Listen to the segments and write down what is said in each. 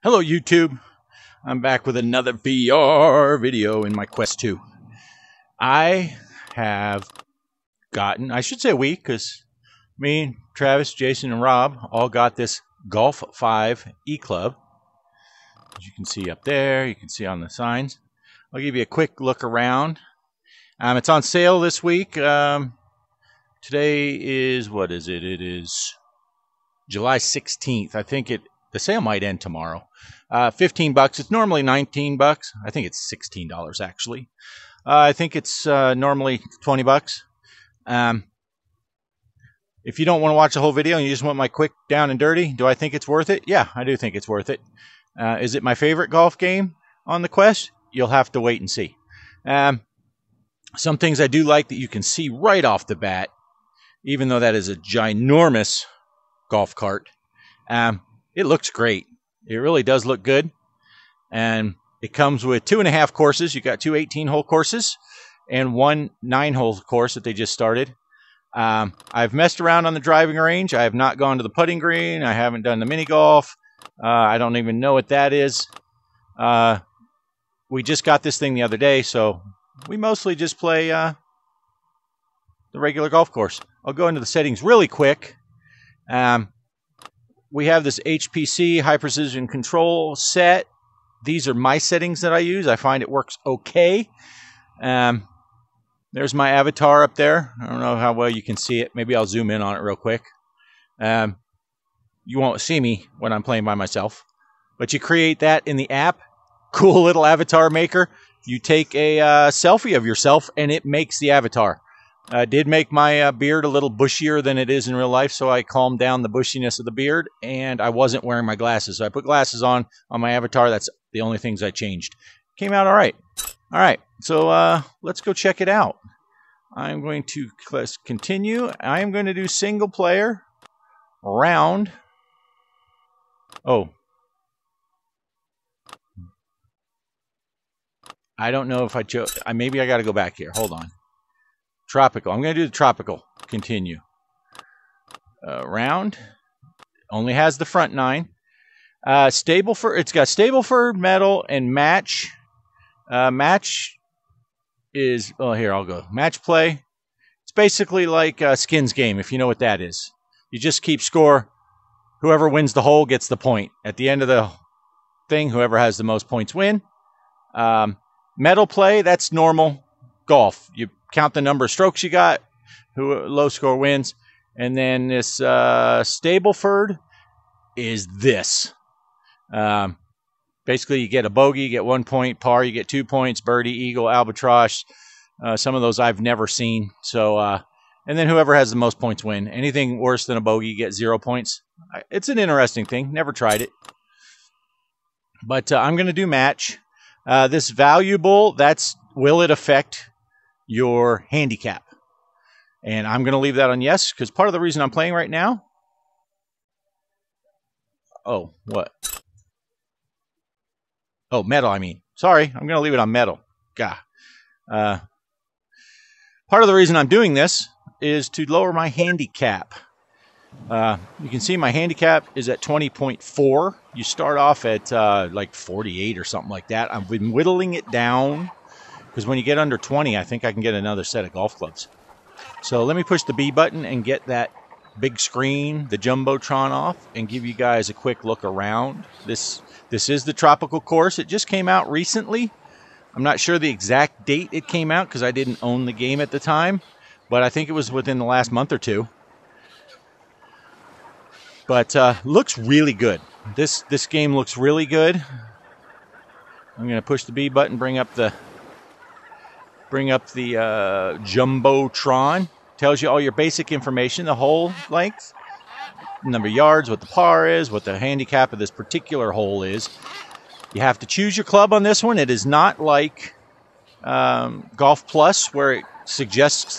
Hello YouTube, I'm back with another VR video in my Quest 2. I have gotten, I should say we, because me, Travis, Jason, and Rob all got this Golf5 Eclub. As you can see up there, you can see on the signs. I'll give you a quick look around. It's on sale this week. Today is, what is it? It is July 16th. I think the sale might end tomorrow. 15 bucks. It's normally 19 bucks. I think it's $16 actually. I think it's normally 20 bucks. If you don't want to watch the whole video and you just want my quick down and dirty, do I think it's worth it? Yeah, I do think it's worth it. Is it my favorite golf game on the Quest? You'll have to wait and see. Some things I do like that you can see right off the bat, even though that is a ginormous golf cart. It looks great. It really does look good. And it comes with 2.5 courses. You got 2 18-hole courses and 1 9-hole course that they just started. I've messed around on the driving range. I have not gone to the putting green. I haven't done the mini golf. I don't even know what that is. We just got this thing the other day, so we mostly just play the regular golf course. I'll go into the settings really quick. We have this HPC high precision control set. These are my settings that I use. I find it works okay. There's my avatar up there. I don't know how well you can see it. Maybe I'll zoom in on it real quick. You won't see me when I'm playing by myself, but you create that in the app. Cool little avatar maker. You take a selfie of yourself and it makes the avatar. I did make my beard a little bushier than it is in real life, so I calmed down the bushiness of the beard, and I wasn't wearing my glasses. So I put glasses on my avatar. That's the only things I changed. Came out all right. All right, so let's go check it out. I'm going to continue. I am going to do single player round. Oh. I don't know if I chose. Maybe I got to go back here. Hold on. Tropical. I'm going to do the tropical. Continue. Round. Only has the front 9. Stable for. It's got stable for metal and match. Match is. Oh, here I'll go. Match play. It's basically like a skins game, if you know what that is. You just keep score. Whoever wins the hole gets the point. At the end of the thing, whoever has the most points win. Metal play. That's normal golf. You count the number of strokes you got, who low score wins, and then this Stableford is this. Basically, you get a bogey, you get 1 point, par, you get 2 points, birdie, eagle, albatross. Some of those I've never seen. So, and then whoever has the most points win. Anything worse than a bogey, you get 0 points. It's an interesting thing. Never tried it, but I'm going to do match. This valuable. That's will it affect your handicap? And I'm going to leave that on yes, because part of the reason I'm playing right now. Oh, what? Oh, metal, I mean. Sorry, I'm going to leave it on metal. Gah. Part of the reason I'm doing this is to lower my handicap. You can see my handicap is at 20.4. You start off at like 48 or something like that. I've been whittling it down. Because when you get under 20, I think I can get another set of golf clubs. So let me push the B button and get that big screen, the Jumbotron off, and give you guys a quick look around. This is the tropical course. It just came out recently. I'm not sure the exact date it came out because I didn't own the game at the time. But I think it was within the last month or two. But looks really good. This game looks really good. I'm going to push the B button, bring up the Jumbotron. Tells you all your basic information, the hole length, number of yards, what the par is, what the handicap of this particular hole is. You have to choose your club on this one. It is not like Golf Plus where it suggests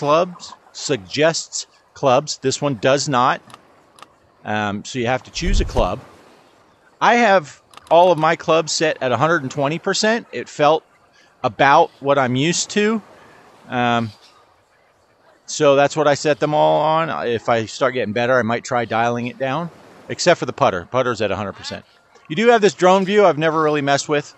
clubs. This one does not. So you have to choose a club. I have all of my clubs set at 120%. It felt about what I'm used to. So that's what I set them all on. If I start getting better, I might try dialing it down, except for the putter. Putter's at 100%. You do have this drone view I've never really messed with.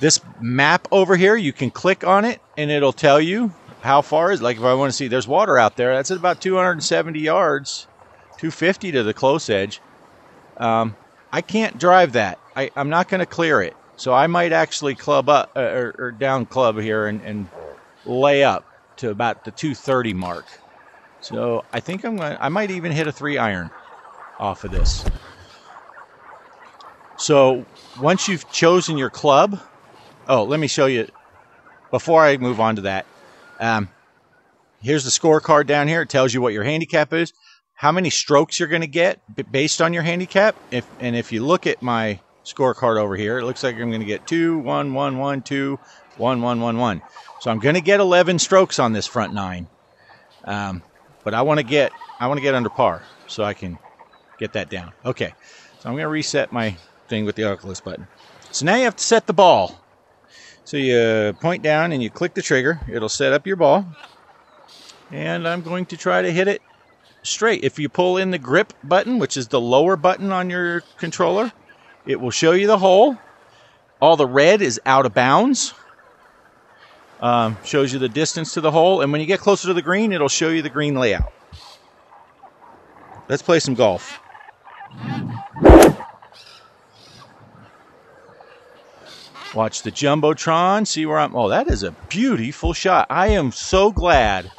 This map over here, you can click on it, and it'll tell you how far is. Like if I want to see, there's water out there. That's at about 270 yards, 250 to the close edge. I can't drive that. I'm not going to clear it. So I might actually club up or down club here and lay up to about the 230 mark. So I think I might even hit a 3-iron off of this. So once you've chosen your club, let me show you before I move on to that. Here's the scorecard down here. It tells you what your handicap is, how many strokes you're going to get based on your handicap. If you look at my scorecard over here, it looks like I'm going to get 2, 1, 1, 1, 2, 1, 1, 1, 1. So I'm going to get 11 strokes on this front 9. But I want to get under par so I can get that down. Okay, so I'm going to reset my thing with the Oculus button. So now you have to set the ball. So you point down and you click the trigger. It'll set up your ball. And I'm going to try to hit it straight. If you pull in the grip button, which is the lower button on your controller, it will show you the hole. All the red is out of bounds. Shows you the distance to the hole. And when you get closer to the green, it'll show you the green layout. Let's play some golf. Watch the Jumbotron. See where I'm... Oh, that is a beautiful shot. I am so glad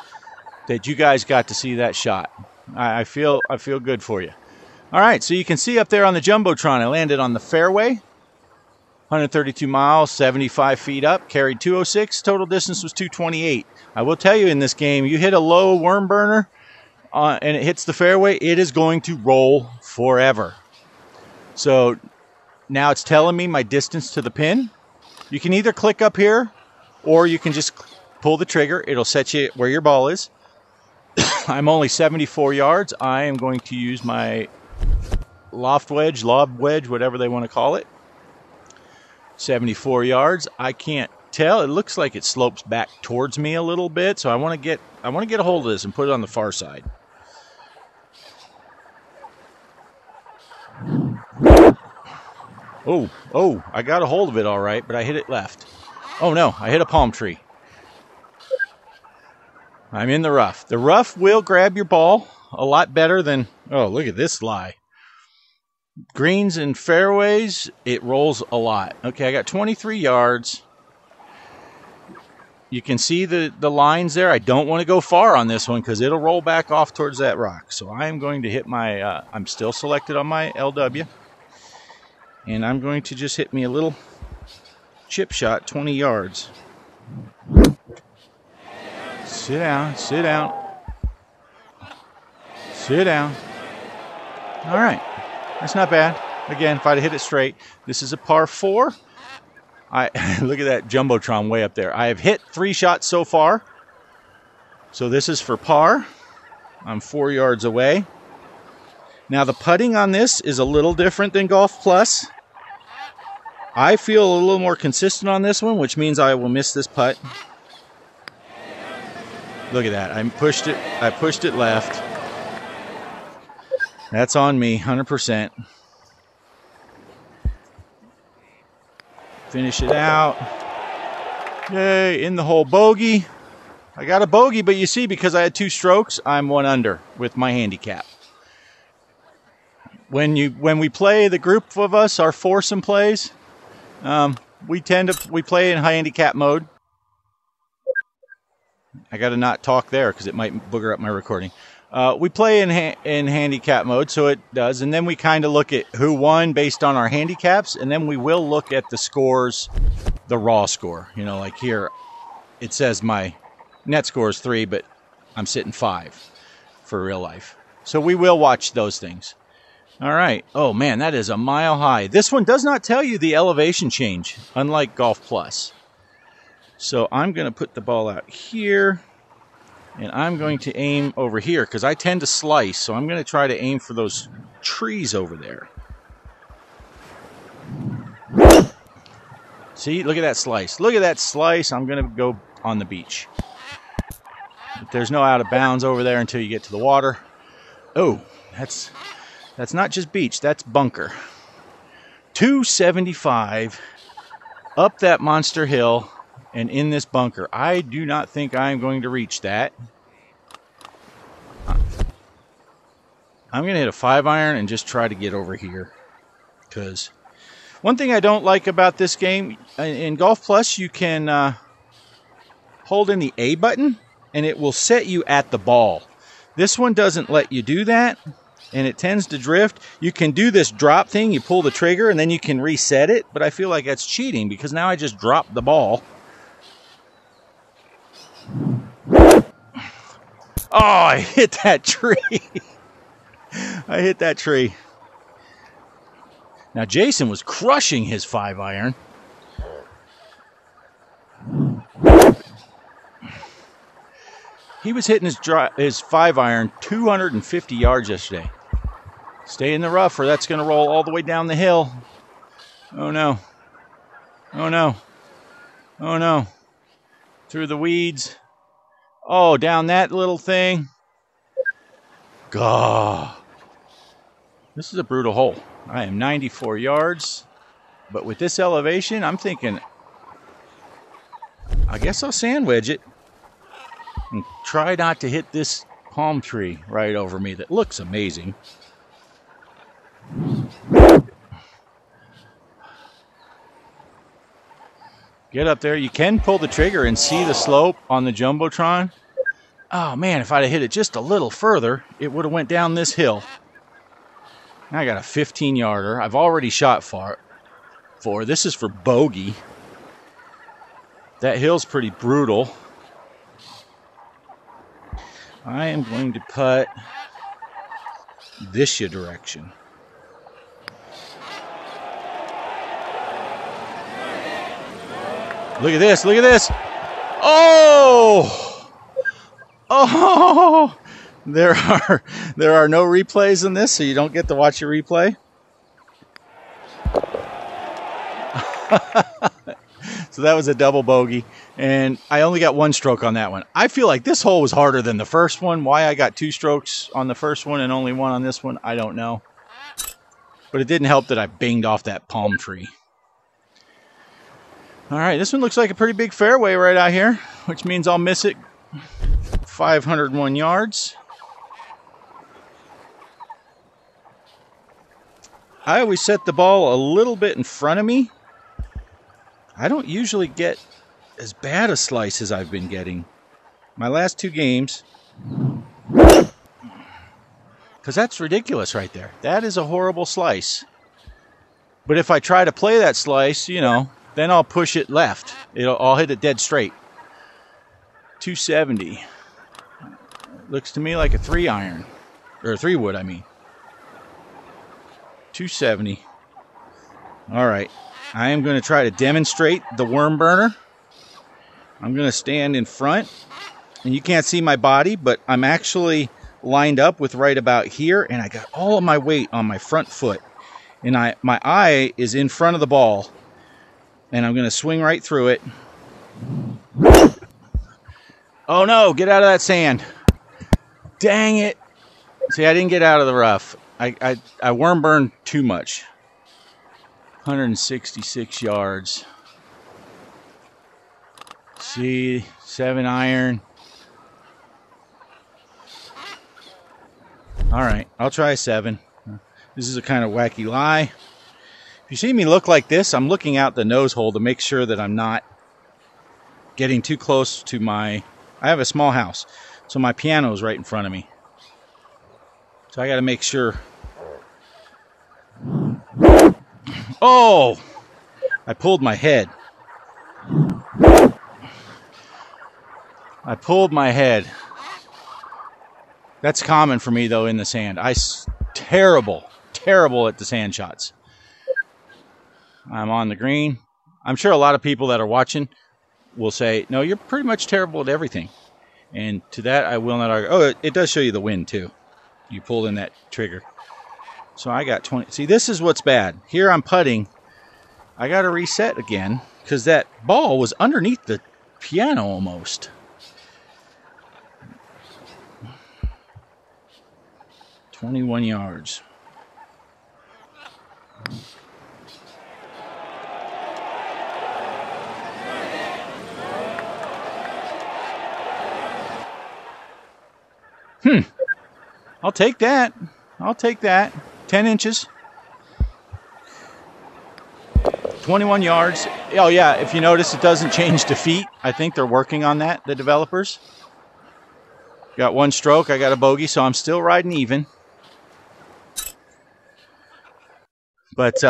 that you guys got to see that shot. I feel good for you. All right, so you can see up there on the Jumbotron, I landed on the fairway. 132 miles, 75 feet up, carried 206. Total distance was 228. I will tell you in this game, you hit a low worm burner and it hits the fairway, it is going to roll forever. So now it's telling me my distance to the pin. You can either click up here or you can just pull the trigger. It'll set you where your ball is. I'm only 74 yards. I am going to use my lob wedge, whatever they want to call it. 74 yards. I can't tell. It looks like it slopes back towards me a little bit, so I want to get a hold of this and put it on the far side. Oh, I got a hold of it all right, but I hit it left. Oh no, I hit a palm tree. I'm in the rough. The rough will grab your ball a lot better than... Oh, look at this lie. Greens and fairways, it rolls a lot. Okay, I got 23 yards. You can see the lines there. I don't want to go far on this one because it'll roll back off towards that rock. So I am going to hit my... I'm still selected on my LW. And I'm going to just hit me a little chip shot, 20 yards. Sit down, sit down. Sit down. All right. That's not bad. Again, if I'd hit it straight, this is a par 4. Look at that Jumbotron way up there. I have hit 3 shots so far. So this is for par. I'm 4 yards away. Now the putting on this is a little different than Golf Plus. I feel a little more consistent on this one, which means I will miss this putt. Look at that. I pushed it left. That's on me, 100%. Finish it out. Yay, in the hole, bogey. I got a bogey, but you see, because I had 2 strokes, I'm 1 under with my handicap. When we play, the group of us, our foursome plays, we play in high handicap mode. I got to not talk there because it might booger up my recording. We play in handicap mode, so it does, and then we kind of look at who won based on our handicaps, and then we will look at the scores, the raw score. You know, like here, it says my net score is 3, but I'm sitting 5 for real life. So we will watch those things. All right. Oh, man, that is a mile high. This one does not tell you the elevation change, unlike Golf Plus. So I'm going to put the ball out here, and I'm going to aim over here because I tend to slice, so I'm going to try to aim for those trees over there. See, look at that slice. Look at that slice. I'm going to go on the beach. But there's no out of bounds over there until you get to the water. Oh, That's not just beach, that's bunker. 275 up that monster hill and in this bunker. I do not think I'm going to reach that. I'm going to hit a 5-iron and just try to get over here. Because one thing I don't like about this game, in Golf Plus, you can hold in the A button and it will set you at the ball. This one doesn't let you do that, and it tends to drift. You can do this drop thing, you pull the trigger and then you can reset it, but I feel like that's cheating because now I just dropped the ball. Oh, I hit that tree. I hit that tree. Now Jason was crushing his 5-iron. He was hitting his 5-iron 250 yards yesterday. Stay in the rough or that's going to roll all the way down the hill. Oh no. Oh no. Oh no. Through the weeds. Oh, down that little thing. Gah. This is a brutal hole. I am 94 yards. But with this elevation, I'm thinking, I guess I'll sandwich it. And try not to hit this palm tree right over me that looks amazing. Get up there. You can pull the trigger and see the slope on the Jumbotron. Oh man, if I'd have hit it just a little further, it would have went down this hill. Now I got a 15-yarder. I've already shot for. This is for bogey. That hill's pretty brutal. I am going to putt this direction. Look at this, look at this. Oh! Oh! There are no replays in this, so you don't get to watch a replay. So that was a double bogey, and I only got 1 stroke on that one. I feel like this hole was harder than the first one. Why I got 2 strokes on the first one and only 1 on this one, I don't know. But it didn't help that I banged off that palm tree. All right, this one looks like a pretty big fairway right out here, which means I'll miss it 501 yards. I always set the ball a little bit in front of me. I don't usually get as bad a slice as I've been getting my last 2 games. Because that's ridiculous right there. That is a horrible slice. But if I try to play that slice, you know, then I'll push it left. I'll hit it dead straight. 270. Looks to me like a 3-iron. Or a 3-wood, I mean. 270. All right. I am going to try to demonstrate the worm burner. I'm going to stand in front. And you can't see my body, but I'm actually lined up with right about here. And I got all of my weight on my front foot. And my eye is in front of the ball. And I'm going to swing right through it. Oh no, get out of that sand. Dang it. See, I didn't get out of the rough. I worm burned too much. 166 yards. See, 7-iron. All right, I'll try 7. This is a kind of wacky lie. If you see me look like this, I'm looking out the nose hole to make sure that I'm not getting too close to I have a small house, so my piano is right in front of me. So I got to make sure. Oh! I pulled my head. I pulled my head. That's common for me, though, in the sand. Terrible at the sand shots. I'm on the green. I'm sure a lot of people that are watching will say, no, you're pretty much terrible at everything. And to that, I will not argue. Oh, it does show you the wind, too. You pulled in that trigger. So I got 20. See, this is what's bad. Here I'm putting. I got to reset again because that ball was underneath the piano almost. 21 yards. I'll take that. I'll take that. 10 inches. 21 yards. Oh, yeah, if you notice, it doesn't change to feet. I think they're working on that, the developers. Got one stroke. I got a bogey, so I'm still riding even. But,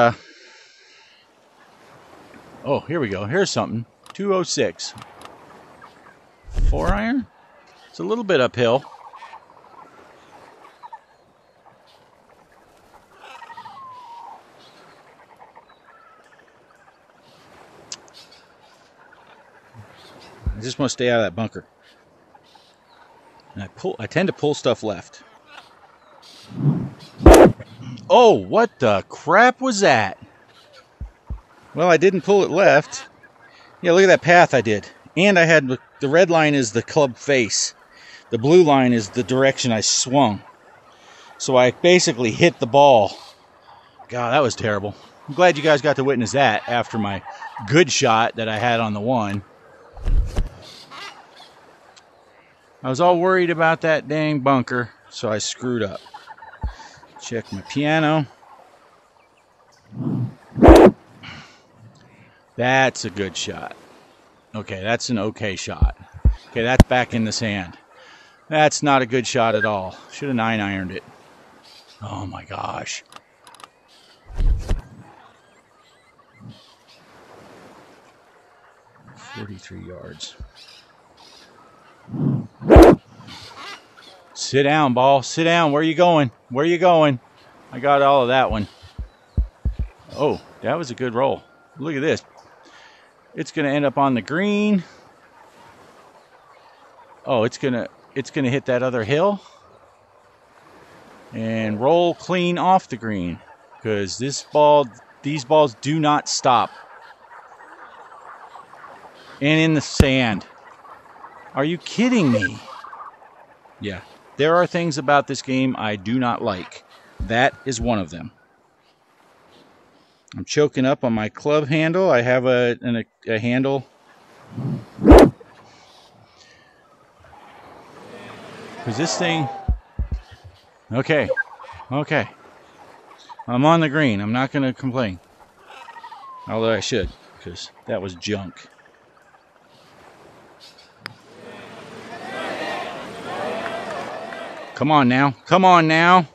oh, here we go. Here's something. 206. 4-iron? It's a little bit uphill. I just want to stay out of that bunker. And I tend to pull stuff left. Oh, what the crap was that? Well, I didn't pull it left. Yeah, look at that path I did. And I had the red line is the club face. The blue line is the direction I swung. So I basically hit the ball. God, that was terrible. I'm glad you guys got to witness that after my good shot that I had on the one. I was all worried about that dang bunker, so I screwed up. Check my piano. That's a good shot. Okay, that's an okay shot. Okay, that's back in the sand. That's not a good shot at all. Should have 9-ironed it. Oh my gosh. $43 yards. Sit down, ball. Sit down. Where are you going? Where are you going? I got all of that one. Oh, that was a good roll. Look at this. It's going to end up on the green. Oh, it's going to hit that other hill and roll clean off the green because these balls do not stop. And in the sand. Are you kidding me? Yeah, there are things about this game I do not like. That is one of them. I'm choking up on my club handle. I have a handle. Because this thing... Okay. I'm on the green. I'm not going to complain. Although I should, because that was junk. Come on now. Come on now.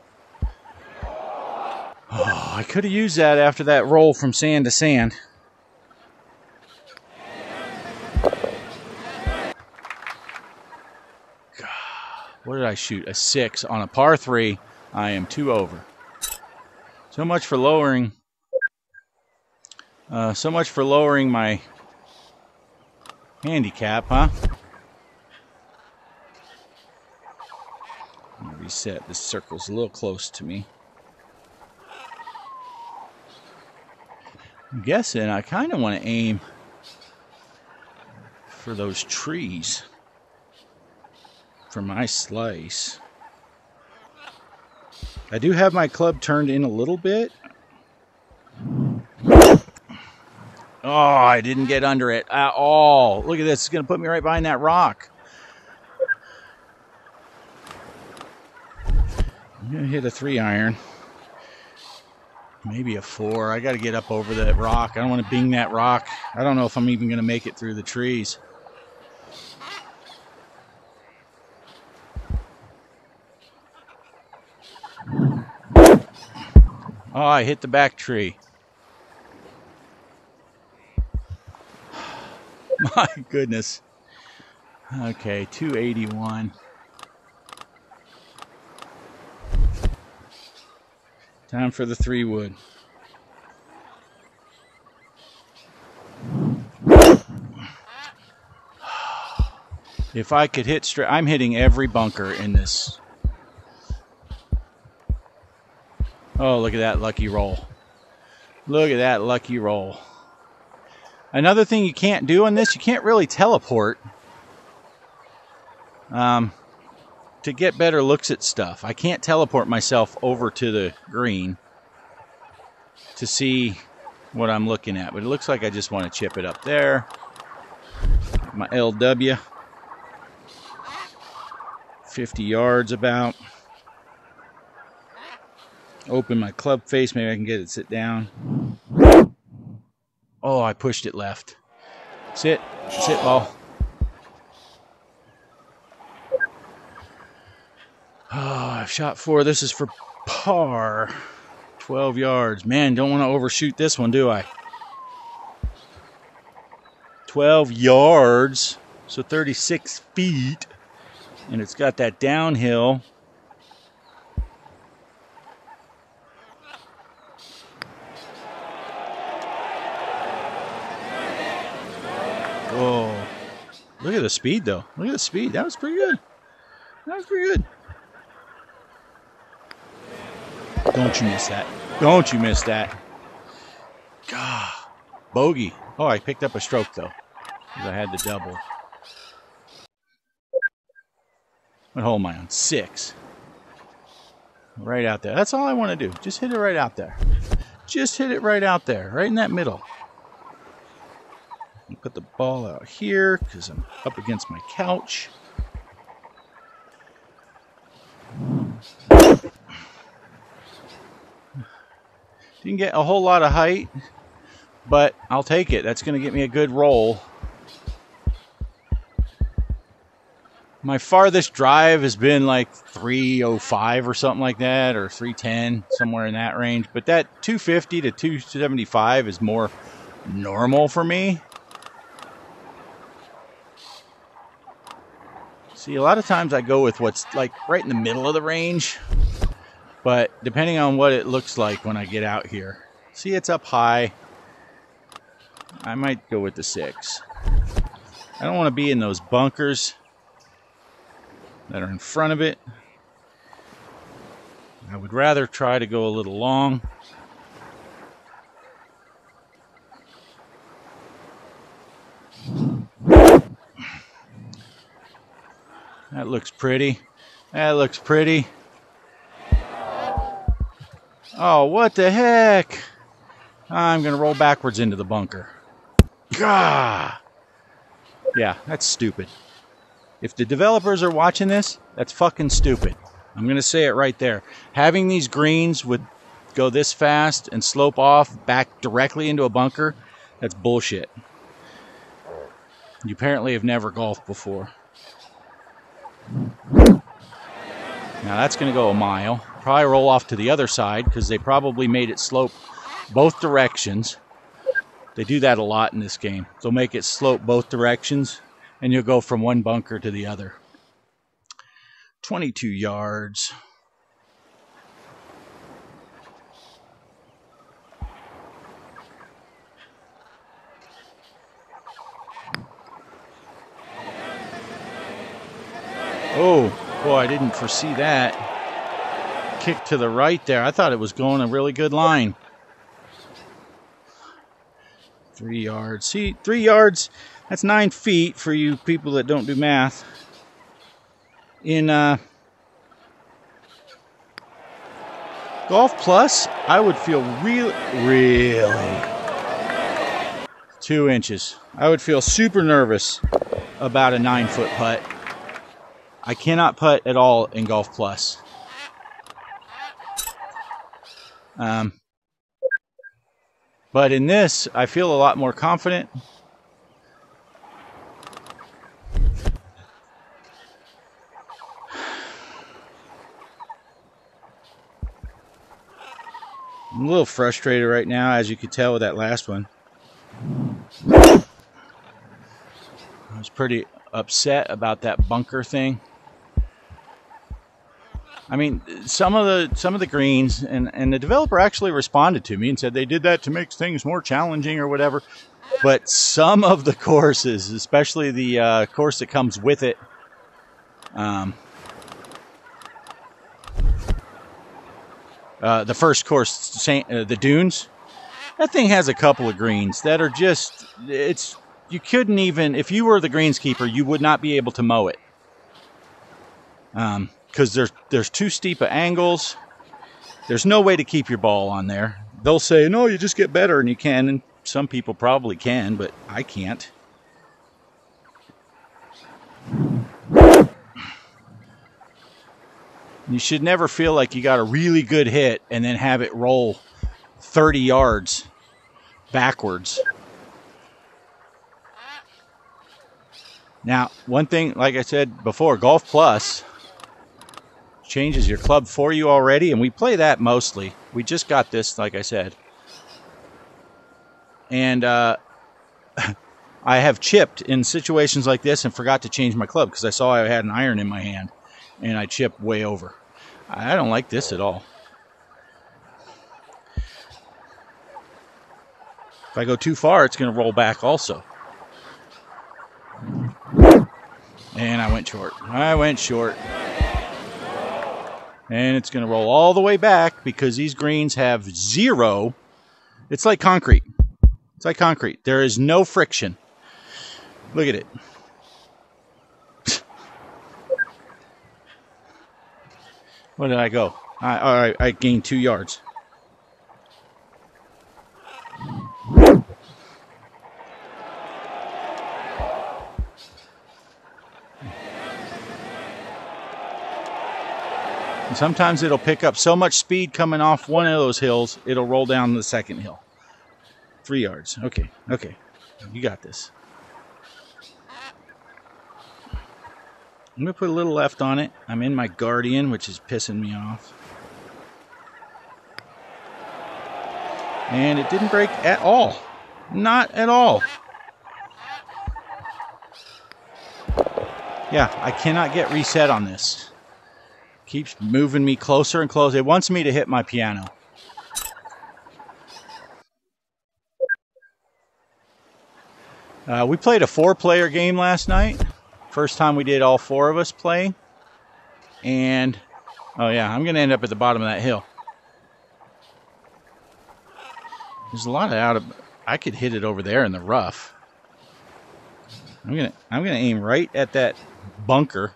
Oh, I could have used that after that roll from sand to sand. God, what did I shoot? A 6 on a par 3. I am 2 over. So much for lowering. So much for lowering my handicap, huh? Reset. This circle's a little close to me. I'm guessing I kind of want to aim for those trees for my slice. I do have my club turned in a little bit. Oh, I didn't get under it at all. Look at this. It's going to put me right behind that rock. I'm going to hit a 3-iron. Maybe a 4. I got to get up over that rock. I don't want to bing that rock. I don't know if I'm even going to make it through the trees. Oh, I hit the back tree. My goodness. Okay, 281. Time for the 3-wood. If I could hit straight, I'm hitting every bunker in this. Oh, look at that lucky roll. Look at that lucky roll. Another thing you can't do on this, you can't really teleport to get better looks at stuff. I can't teleport myself over to the green to see what I'm looking at. But it looks like I just want to chip it up there. My LW. 50 yards about. Open my club face. Maybe I can get it to sit down. Oh, I pushed it left. Sit. Sit, ball. Oh, I've shot 4. This is for par. 12 yards. Man, don't want to overshoot this one, do I? 12 yards. So 36 feet. And it's got that downhill. Oh, look at the speed, though. Look at the speed. That was pretty good. That was pretty good. Don't you miss that. Don't you miss that. God. Bogey. Oh, I picked up a stroke, though, because I had the double. What hole am I on? 6. Right out there. That's all I want to do. Just hit it right out there. Just hit it right out there. Right in that middle. Put the ball out here because I'm up against my couch. Didn't get a whole lot of height, but I'll take it. That's going to get me a good roll. My farthest drive has been like 305 or something like that, or 310, somewhere in that range. But that 250 to 275 is more normal for me. See, a lot of times I go with what's like right in the middle of the range, but depending on what it looks like when I get out here. See, it's up high. I might go with the 6. I don't want to be in those bunkers that are in front of it. I would rather try to go a little long. That looks pretty. That looks pretty. Oh, what the heck? I'm going to roll backwards into the bunker. Gah! Yeah, that's stupid. If the developers are watching this, that's fucking stupid. I'm going to say it right there. Having these greens would go this fast and slope off back directly into a bunker, that's bullshit. You apparently have never golfed before. Now that's going to go a mile. Probably roll off to the other side because they probably made it slope both directions. They do that a lot in this game. They'll make it slope both directions and you'll go from one bunker to the other. 22 yards. Oh, boy, I didn't foresee that. Kick to the right there. I thought it was going a really good line. 3 yards. See, 3 yards, that's 9 feet for you people that don't do math. In Golf Plus, I would feel really 2 inches. I would feel super nervous about a 9-foot putt. I cannot putt at all in Golf Plus. But in this, I feel a lot more confident. I'm a little frustrated right now, as you could tell with that last one. I was pretty upset about that bunker thing. I mean, some of the greens, and the developer actually responded to me and said they did that to make things more challenging or whatever. But some of the courses, especially the course that comes with it, the first course, the Dunes, that thing has a couple of greens that are just, you couldn't even, if you were the greenskeeper, you would not be able to mow it. Because there's too steep of angles. There's no way to keep your ball on there. They'll say, no, you just get better, and you can, and some people probably can, but I can't. You should never feel like you got a really good hit and then have it roll 30 yards backwards. Now, one thing, like I said before, Golf Plus changes your club for you already, and we play that mostly. We just got this, like I said. And I have chipped in situations like this and forgot to change my club because I saw I had an iron in my hand, and I chipped way over. I don't like this at all. If I go too far, it's going to roll back also. And I went short. And it's going to roll all the way back because these greens have zero. It's like concrete. It's like concrete. There is no friction. Look at it. What did I go? I gained 2 yards. And sometimes it'll pick up so much speed coming off one of those hills, it'll roll down the second hill. 3 yards. Okay. You got this. I'm going to put a little left on it. I'm in my Guardian, which is pissing me off. And it didn't break at all. Not at all. Yeah, I cannot get reset on this. Keeps moving me closer and closer. It wants me to hit my piano. We played a 4-player game last night. First time we did all 4 of us playing. And, oh yeah, I'm going to end up at the bottom of that hill. There's a lot of I could hit it over there in the rough. I'm gonna aim right at that bunker.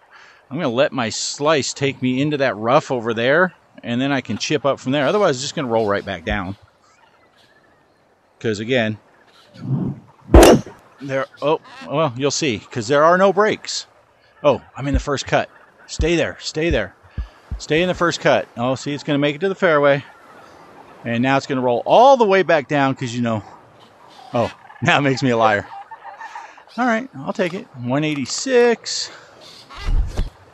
I'm going to let my slice take me into that rough over there, and then I can chip up from there. Otherwise, it's just going to roll right back down. Because, again, oh, well, you'll see, because there are no breaks. Oh, I'm in the first cut. Stay there. Stay in the first cut. Oh, see, it's going to make it to the fairway. And now it's going to roll all the way back down because, oh, now it makes me a liar. All right, I'll take it. 186.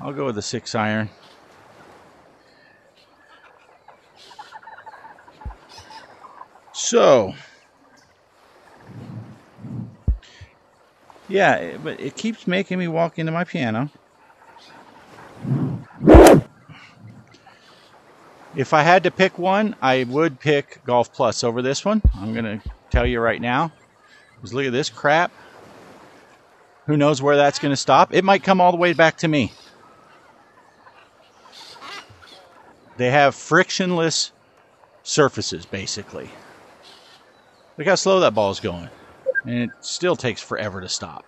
I'll go with the 6 iron. So, yeah, but it keeps making me walk into my piano. If I had to pick one, I would pick Golf Plus over this one. I'm going to tell you right now. Because look at this crap. Who knows where that's going to stop? It might come all the way back to me. They have frictionless surfaces, basically. Look how slow that ball is going. And it still takes forever to stop.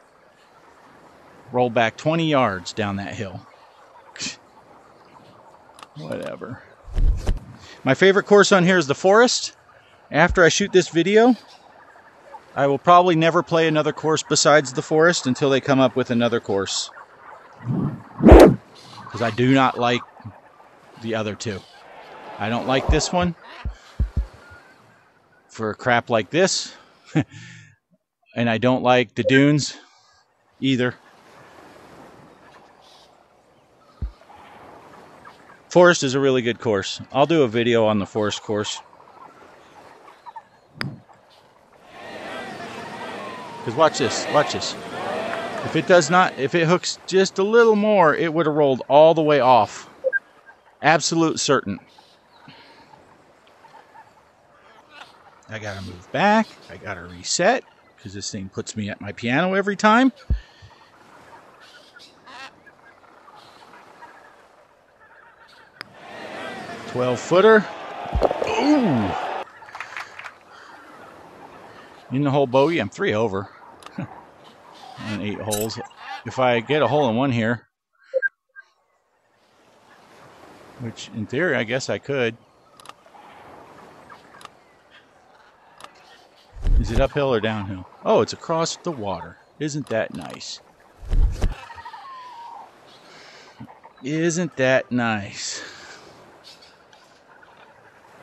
Roll back 20 yards down that hill. Whatever. My favorite course on here is the Forest. After I shoot this video, I will probably never play another course besides the Forest until they come up with another course. Because I do not like the other two. I don't like this one for crap like this. And I don't like the dunes either. Forest is a really good course. I'll do a video on the Forest course. Because watch this. If it hooks just a little more, it would have rolled all the way off. Absolute certain. I gotta move back. I gotta reset. Because this thing puts me at my piano every time. $12-footer. Ooh! In the hole bogey, I'm 3 over. On 8 holes. If I get a hole in one here, which in theory I guess I could. Is it uphill or downhill? Oh, it's across the water. Isn't that nice? Isn't that nice?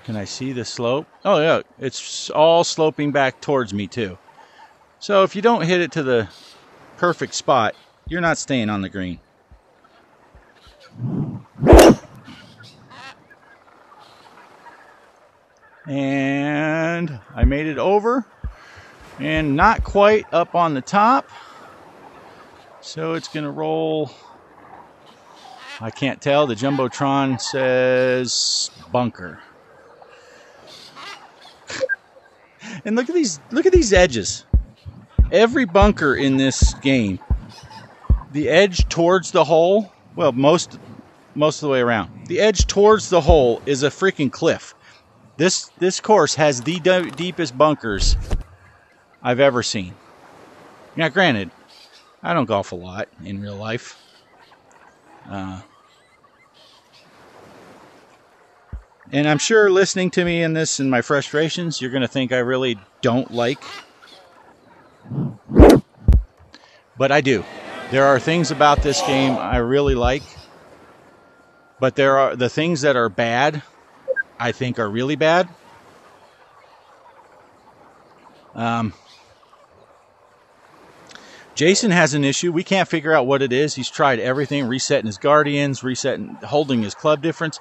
Can I see the slope? Oh, yeah. It's all sloping back towards me, too. So if you don't hit it to the perfect spot, you're not staying on the green. And I made it over. And not quite up on the top. So it's going to roll. I can't tell. The Jumbotron says bunker. And look at these edges. Every bunker in this game, the edge towards the hole, well, most of the way around, the edge towards the hole is a freaking cliff. This course has the deepest bunkers I've ever seen. Now, granted, I don't golf a lot in real life. And I'm sure listening to me in this and my frustrations, you're going to think I really don't like. But I do. There are things about this game I really like. But there are the things that are bad, I think are really bad. Jason has an issue. We can't figure out what it is. He's tried everything, resetting his Guardians, holding his club difference.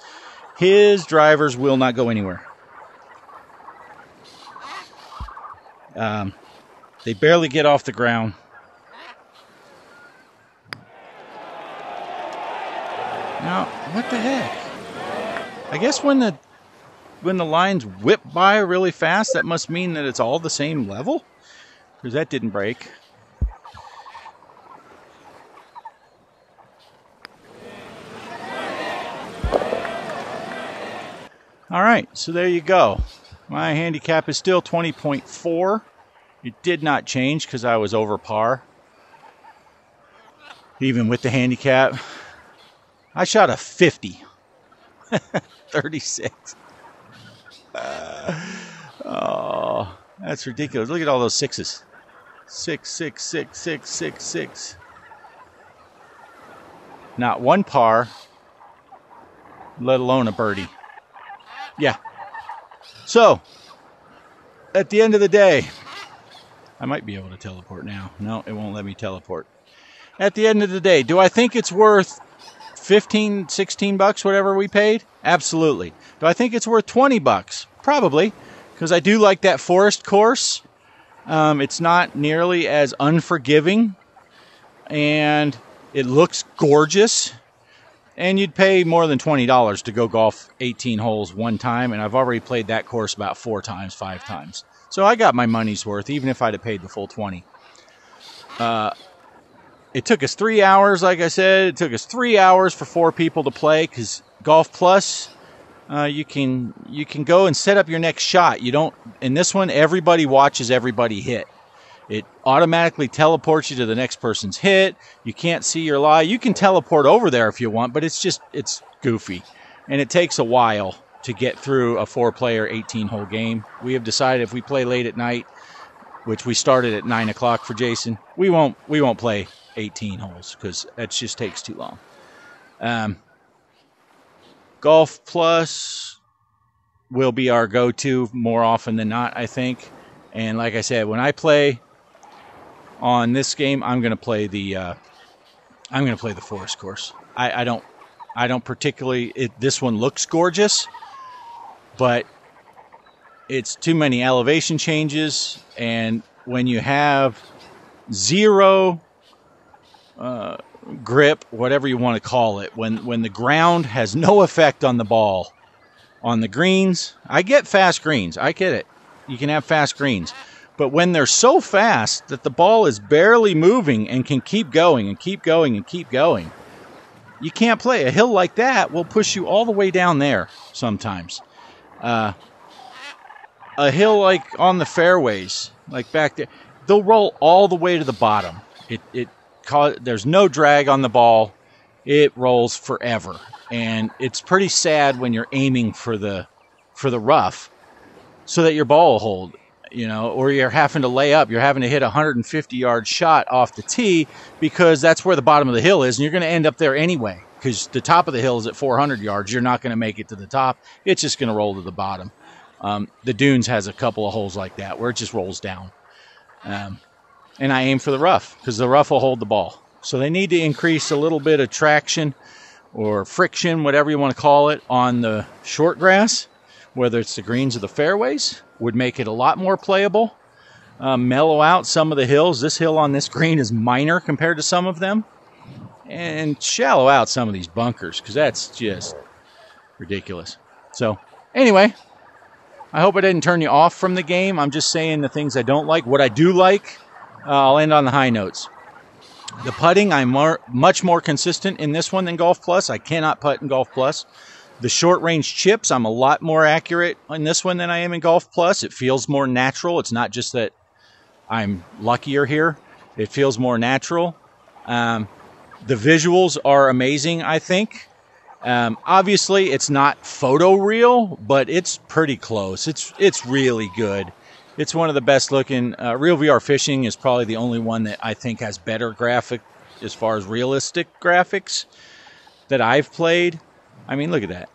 His drivers will not go anywhere. They barely get off the ground. Now, what the heck? I guess when the lines whip by really fast, that must mean that it's all the same level? Because that didn't break. All right, so there you go. My handicap is still 20.4. It did not change because I was over par. Even with the handicap. I shot a 50. 36. Oh, that's ridiculous. Look at all those sixes. 6, 6, 6, 6, 6, 6. Not one par, let alone a birdie. Yeah. So, at the end of the day, I might be able to teleport now. No, it won't let me teleport. At the end of the day, do I think it's worth 15, 16 bucks, whatever we paid? Absolutely. Do I think it's worth 20 bucks? Probably, because I do like that forest course. It's not nearly as unforgiving, and it looks gorgeous. And you'd pay more than $20 to go golf 18 holes one time, and I've already played that course about 4 times, 5 times. So I got my money's worth, even if I'd have paid the full 20. It took us 3 hours, like I said. It took us 3 hours for 4 people to play, because Golf Plus, you can go and set up your next shot. You don't. In this one, everybody watches everybody hit. It automatically teleports you to the next person's hit. You can't see your lie. You can teleport over there if you want, but it's goofy. And it takes a while to get through a 4-player 18-hole game. We have decided if we play late at night, which we started at 9 o'clock for Jason, we won't play 18 holes because it just takes too long. Golf Plus will be our go-to more often than not, I think. And like I said, when I play on this game, I'm going to play the forest course. I don't particularly. This one looks gorgeous, but it's too many elevation changes, and when you have zero grip, whatever you want to call it, when the ground has no effect on the ball, on the greens, I get fast greens. I get it. You can have fast greens. But when they're so fast that the ball is barely moving and can keep going and keep going and keep going, you can't play. A hill like that will push you all the way down there sometimes. A hill like on the fairways, like back there, they'll roll all the way to the bottom. There's no drag on the ball. It rolls forever. And it's pretty sad when you're aiming for the rough so that your ball will hold. Or you're having to lay up. You're having to hit a 150-yard shot off the tee because that's where the bottom of the hill is, and you're going to end up there anyway because the top of the hill is at 400 yards. You're not going to make it to the top. It's just going to roll to the bottom. The Dunes has a couple of holes like that where it just rolls down. And I aim for the rough because the rough will hold the ball. So they need to increase a little bit of traction or friction, whatever you want to call it, on the short grass, whether it's the greens or the fairways, would make it a lot more playable. Mellow out some of the hills. This hill on this green is minor compared to some of them. And shallow out some of these bunkers because that's just ridiculous. So anyway, I hope I didn't turn you off from the game. I'm just saying the things I don't like. What I do like, I'll end on the high notes. The putting, I'm much more consistent in this one than Golf Plus. I cannot putt in Golf Plus. The short range chips, I'm a lot more accurate in this one than I am in Golf Plus. It feels more natural. It's not just that I'm luckier here. It feels more natural. The visuals are amazing, I think. Obviously, it's not photo real, but it's pretty close. It's really good. It's one of the best looking. Real VR Fishing is probably the only one that I think has better graphic as far as realistic graphics that I've played. I mean, look at that.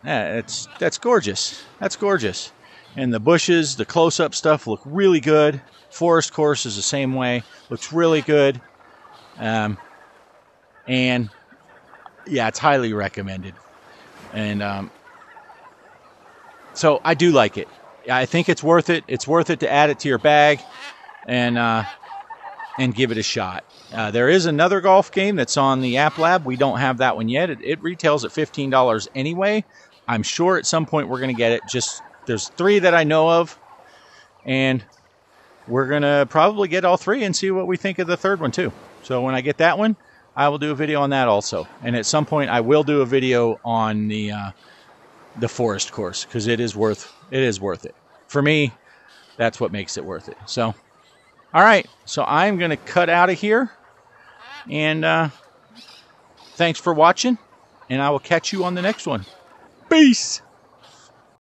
That's gorgeous. That's gorgeous. And the bushes, the close-up stuff look really good. Forest course is the same way. Looks really good. And yeah, it's highly recommended. And so I do like it. I think it's worth it. It's worth it to add it to your bag and give it a shot. There is another golf game that's on the App Lab. We don't have that one yet. It retails at $15 anyway. I'm sure at some point we're going to get it. Just there's 3 that I know of, and we're going to probably get all 3 and see what we think of the third one too. So when I get that one, I will do a video on that also. And at some point I will do a video on the forest course because it is worth it. For me, that's what makes it worth it. So, all right. So I'm going to cut out of here. And thanks for watching. And I will catch you on the next one. Peace.